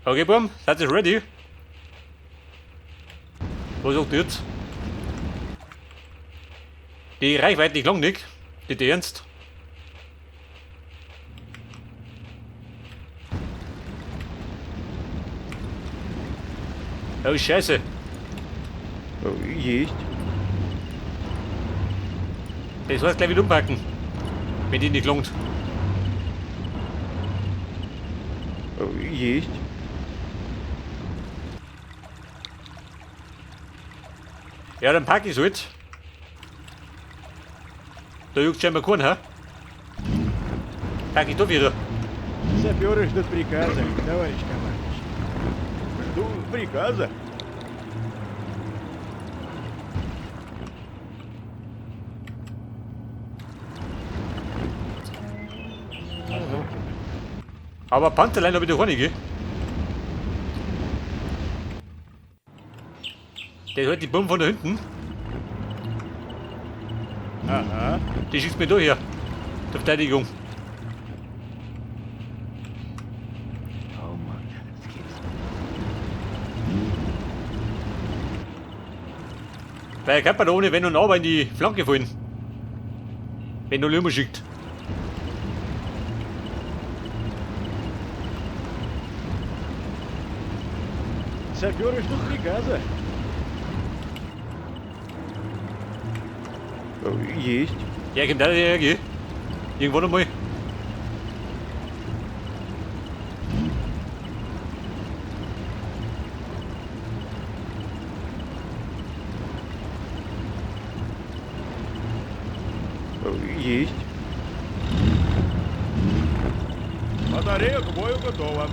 Okay, Bum, seid ihr ready? Was sagt ihr jetzt? Die Reichweite nicht lang nicht. Nicht ernst. Oh, Scheiße. Есть. Das heißt gleich wieder umpacken. Wenn die nicht langt. Есть. Ja, dann pack ich's halt. Da juckt scheinbar keinen, hä? Pack ich da wieder. Саперы ждут приказа, товарищ командующий. Ждут приказа. Aber Panzerlein habe ich doch auch nicht, gell? Der hat die Bombe von da hinten. Ага. Die schießt mir da her. Zur Verteidigung. Oh Mann, das gibt's. Weil kann man da ohne Wenn und Aber in die Flanke fallen. Wenn du Lümmer schickt. Саперы ждут приказа. Есть. Ja, kommt der her, gell? Irgendwann einmal. Есть. Батарея к бою готова.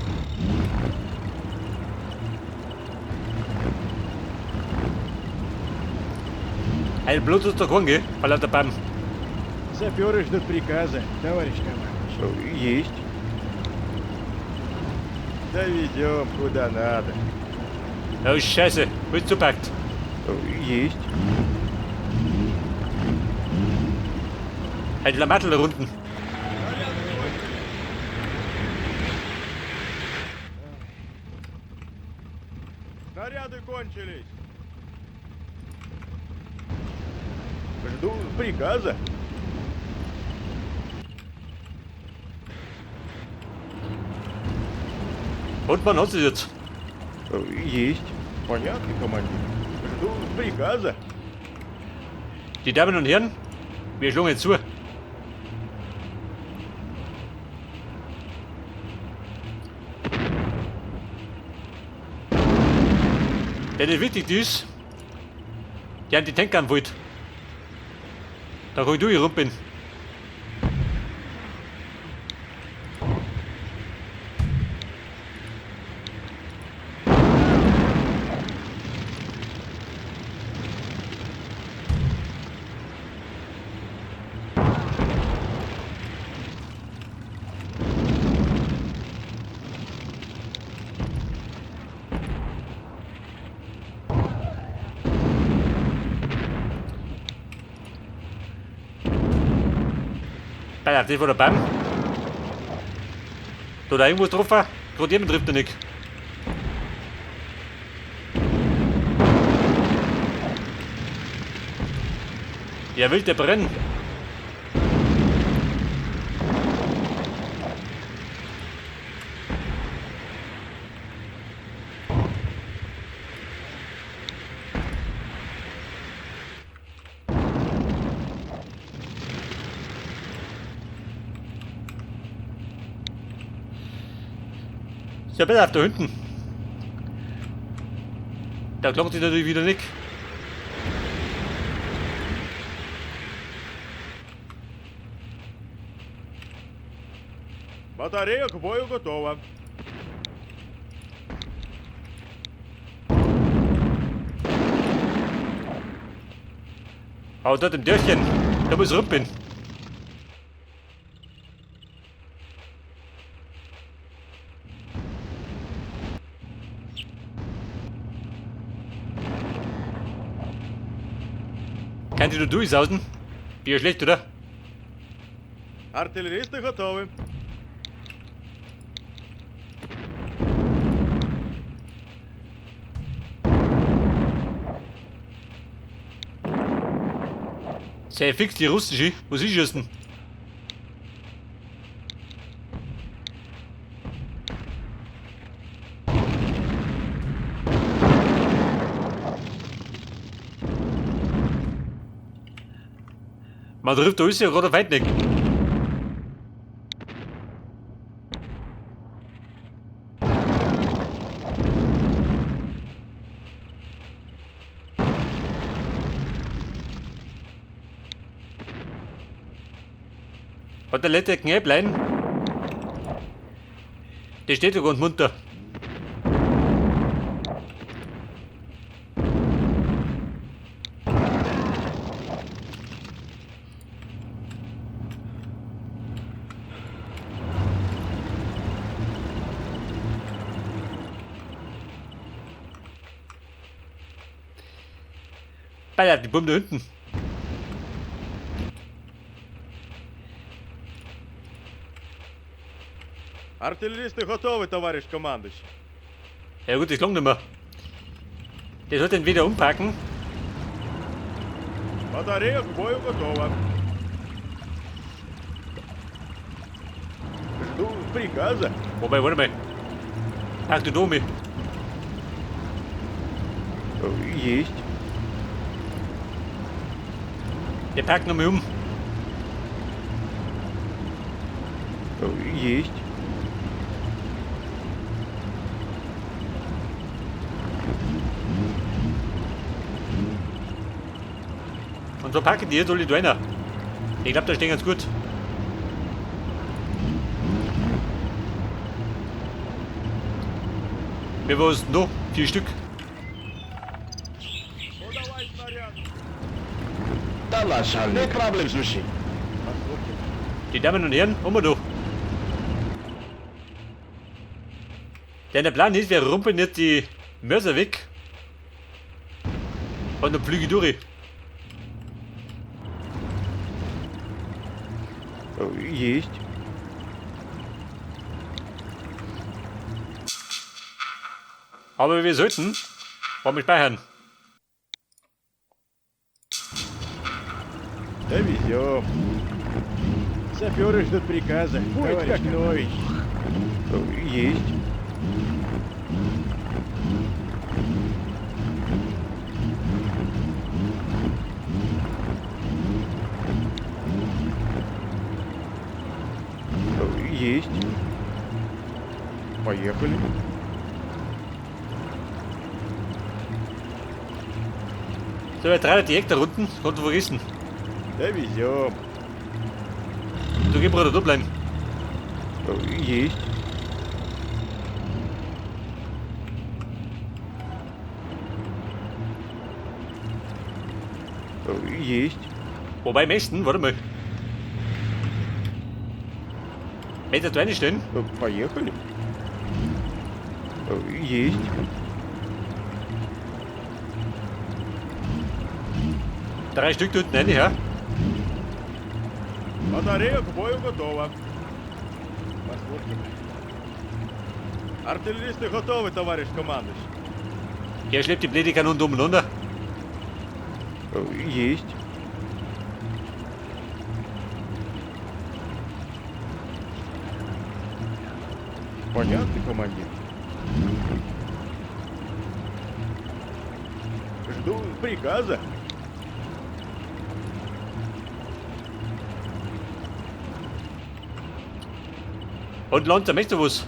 Ein Blut ist doch kein, gell? Weil er dabei. Саперы ждут приказа, товарищ командующий. Есть. Доведем куда надо. Oh, Scheiße. Wird zupackt. Есть. Halt die Mattel da unten. Снаряды кончились. Жду приказа. Und wann hat sie jetzt? Есть. Понятно, командир. Жду приказа. Die Damen und Herren, wir schlagen jetzt zu. Denn das Wichtigste ist, die an die Tanker an wollt. Da kann ich durch rum bin. Ja, das war der Baum. Da irgendwo drauf war, gerade jemand trifft er nicht. Ja, will der brennen. Ja, bitte auf da hinten. Da klappt sich natürlich wieder nicht. Батарея к бою готова. Aber dort im Dörfchen, da muss rum bin. Kann die da durchsausen? Bier schlecht, oder? Артиллеристы готовы. Sei fix die russische. Wo ist es denn? Man trifft da alles ja gerade weit nicht. Hat der letzte Knäblein? Der steht da ganz munter. Ballert die Bombe da hinten. Артилерісти готові, товариш командующий. Ja gut, das langt nicht mehr. Der soll den wieder umpacken. Батарея к бою готова. Жду приказа. Wobei, warte mal. Ach du Domi. Есть. Der packt noch mal um. Есть. Und so packen die jetzt alle da rein. Ich glaube, da stehen ganz gut. Wir was noch? 4 Stück. Подавай снаряд. Dallas, no problems, Lucy. Die Damen und Herren, haben wir doch. Denn der Plan ist, wir rumpeln jetzt die Mörser weg. Und dann fliege ich durch. Есть. Aber wir sollten mal speichern. Довезем. Саперы ждут приказа. Будь как новый. Есть. Есть. Поехали. So, wir treiben die Hektar unten, kannst du vergessen. Довезем. Du geh Bruder, da bleiben. Есть. Есть. Wobei im Esten, warte mal. Meter da reinstellen. Поехали. Есть. Drei Stück da unten rein, ja. Батарея к бою готова. Посмотрим. Артиллеристы готовы, товарищ командующий. Er schleppt die blöde Kanone da umeinander. Есть. Понятно, командир. Жду приказа. Und Lanza, möchtest du was?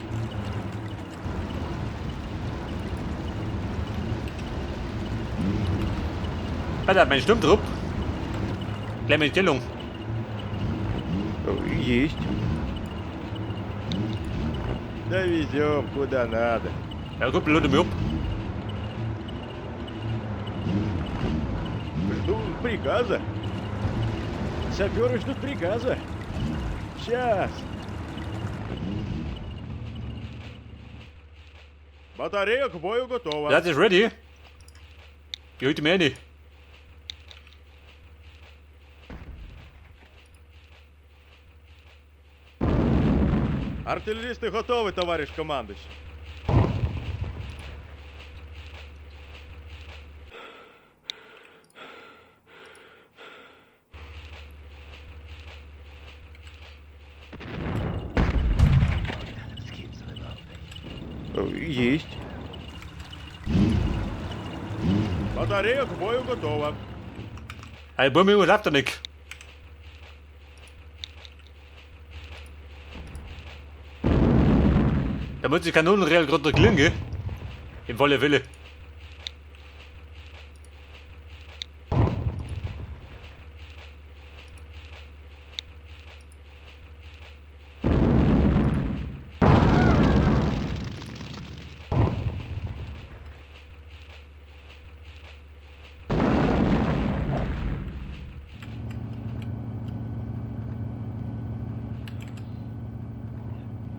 Alter, mein Sturmtrupp. Gleich mal in Stellung. Есть. Довезем куда надо. Ja gut, lade mich ab. Жду приказа. Саперы ждут приказа. Сейчас. Батарея к бою готова. Das ist ready. Ich halte mich rein. Артиллеристы готовы, товарищ командующий. Есть. Батарея к бою готова. Альбом йому лаптоник. Da muss die Kanonenreal gerade klingen. Im volle Wille.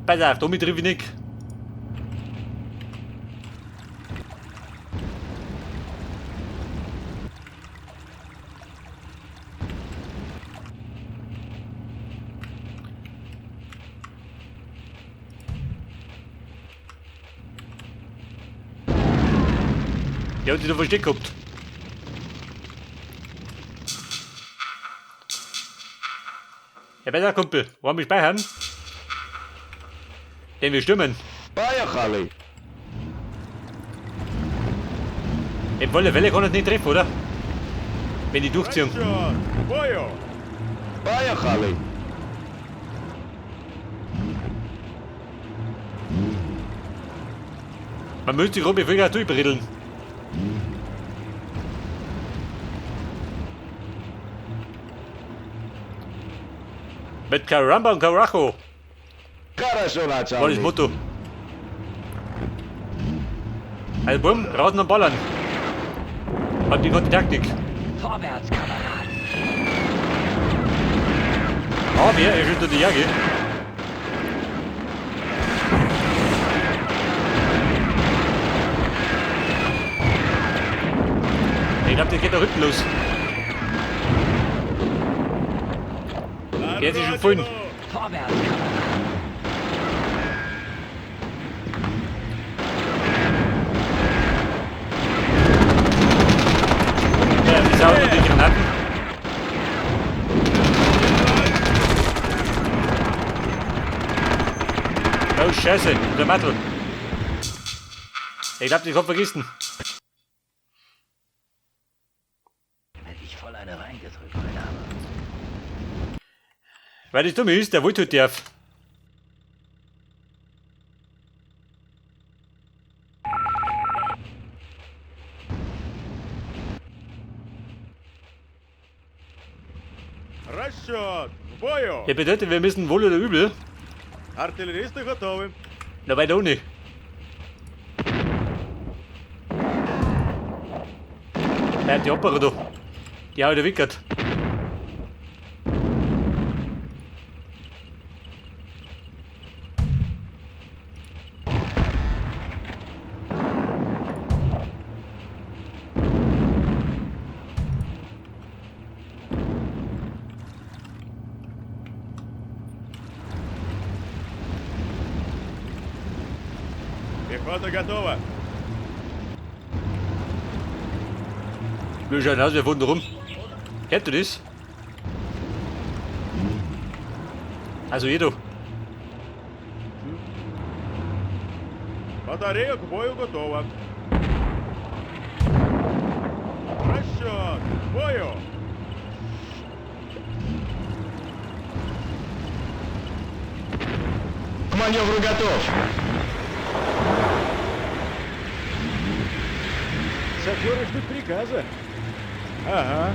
Pass auf, damit triff ich nicht. Der hat sich da versteckt gehabt. Ja, besser, Kumpel. Wollen wir speichern? Denn wir stürmen. Поехали. Im volle Welle kann er nicht treffen, oder? Wenn die durchziehen. Расчет. К бою. Поехали. Man müsste sich Robby Vögel durchbriddeln. Mit Caramba und Carajo. Хорошо, War das начальник. Motto. Also bumm, raus und ballern. Hat die gute Taktik. Vorwärts, Kameraden! Aber er ist unter die Jacke. Ich glaube, der geht da hinten los. Der ist schon gefunden. Vorwärts, Kameraden! Ja, die Sau unter die Granaten. Oh, Scheiße, der Mattel. Ich glaub, ich hab vergessen. Hätte ich voll eine reingedrückt, meine Arme. Weil das dumme ist, der wollte halt darf. Расчет. К бою. Ja, bedeutet, wir müssen wohl oder übel. Артиллеристы готовы. Na, weiter ohne. Ja, die Opera da. Die haut er wickert. Пехота готова. Wir schauen aus, wir wohnen da rum. Hört du das? Also jeder. Батарея к бою готова. Расчет. К бою. К маневру готов. Саперы ждут приказа. Ага.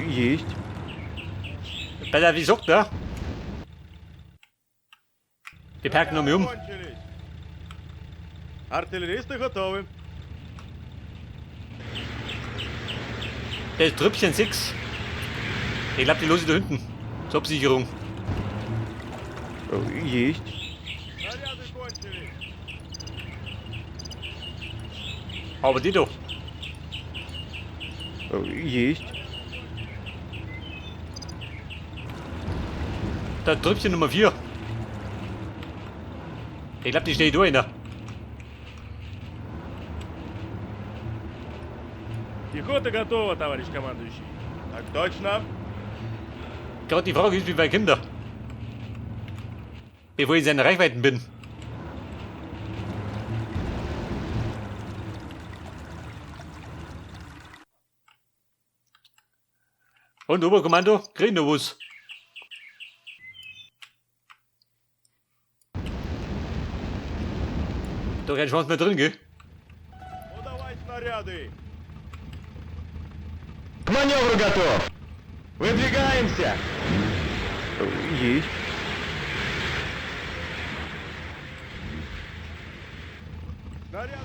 Есть. Bei der, wie sagt der? Die packen noch mal um. Закончились. Артиллеристы готовы. Der ist Trüppchen 6. Ich glaube, die los da hinten. Zur Absicherung. Есть. Снаряды кончились. Aber die doch. Есть. Da Trüppchen Nummer 4. Ich glaube, die steht da einer. Пехота готова, товарищ командующий. Так точно. Gerade die Frage ist, wie weit kommt er? bevor ich in seiner Reichweiten bin. Und Oberkommando, kriegen wir was? Doch keine Chance mehr drin, gell? Подавай снаряды! К маневру готов! Выдвигаемся! Есть. Снаряд!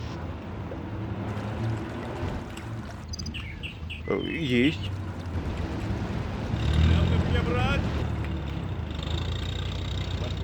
Есть. Где брать?